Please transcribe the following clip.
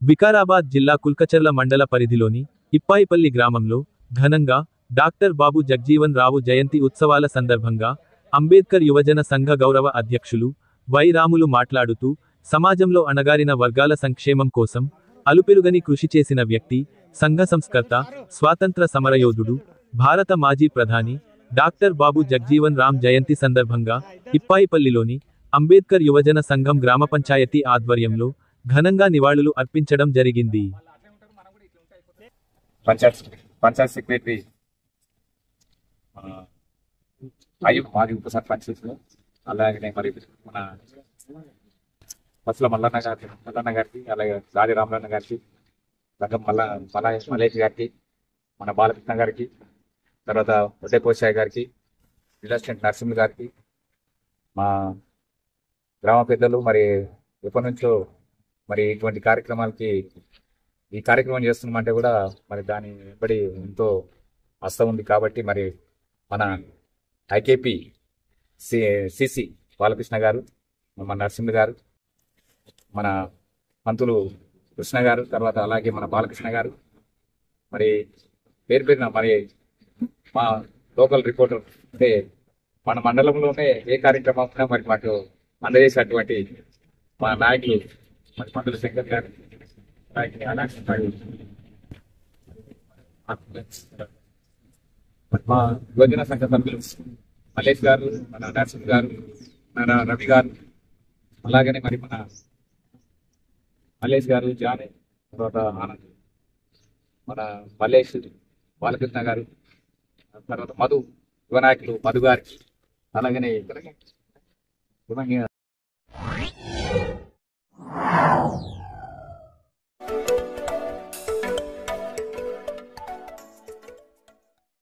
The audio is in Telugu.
వికారాబాద్ జిల్లా కుల్కచర్ల మండల పరిధిలోని ఇప్పాయిపల్లి గ్రామంలో ఘనంగా డాక్టర్ బాబు జగ్జీవన్ రావు జయంతి ఉత్సవాల సందర్భంగా అంబేద్కర్ యువజన సంఘ గౌరవ అధ్యక్షులు వై రాములు మాట్లాడుతూ సమాజంలో అణగారిన వర్గాల సంక్షేమం కోసం అలుపెరుగని కృషి చేసిన వ్యక్తి, సంఘ సంస్కర్త, స్వాతంత్ర సమరయోధుడు, భారత మాజీ ప్రధాని డాక్టర్ బాబు జగ్జీవన్ రామ్ జయంతి సందర్భంగా ఇప్పాయిపల్లిలోని అంబేద్కర్ యువజన సంఘం గ్రామ పంచాయతీ ఆధ్వర్యంలో ఘనంగా నివాళులు అర్పించడం జరిగింది. పంచాయత్ సెక్రటరీ అయ్యూ మాది ఉప సర్పంచ్, అలాగే మరి మన పసుల మల్లన్న గారికి, అలాగే గాలి రామలన్న గారికి, రంగం మలేష్ గారికి, మన బాలకృష్ణ గారికి, తర్వాత ఒడ్డే కోశాయ్ గారికి, అసిస్టెంట్ నరసింహ గారికి, మా గ్రామ పెద్దలు మరి ఎప్పటి నుంచో మరి ఇటువంటి ఈ కార్యక్రమం చేస్తున్నామంటే కూడా మరి దాని వెంబడి ఎంతో అస్తం ఉంది. కాబట్టి మరి మన ఐకేపీ సిసి బాలకృష్ణ గారు, మన నరసింహ గారు, మన పంతులు కృష్ణ గారు, తర్వాత అలాగే మన బాలకృష్ణ గారు, మరి పేరున మరి మా లోకల్ రిపోర్టర్ అంటే మన మండలంలోనే ఏ కార్యక్రమం ఉన్నా మరి మాకు అందజేసినటువంటి మా నాయకులు మరి పంతులు శంకర్ గారు, మా యువజన సంఘ సభ్యులు మల్లేష్ గారు, మన నరసింహ్ గారు, మన రవి గారు, అలాగనే మరి మన మల్లేష్ గారు, జానే, తర్వాత ఆనంద్, మన మల్లేష్, బాలకృష్ణ గారు, తర్వాత మధు, యువ నాయకులు మధు గారికి, అలాగనే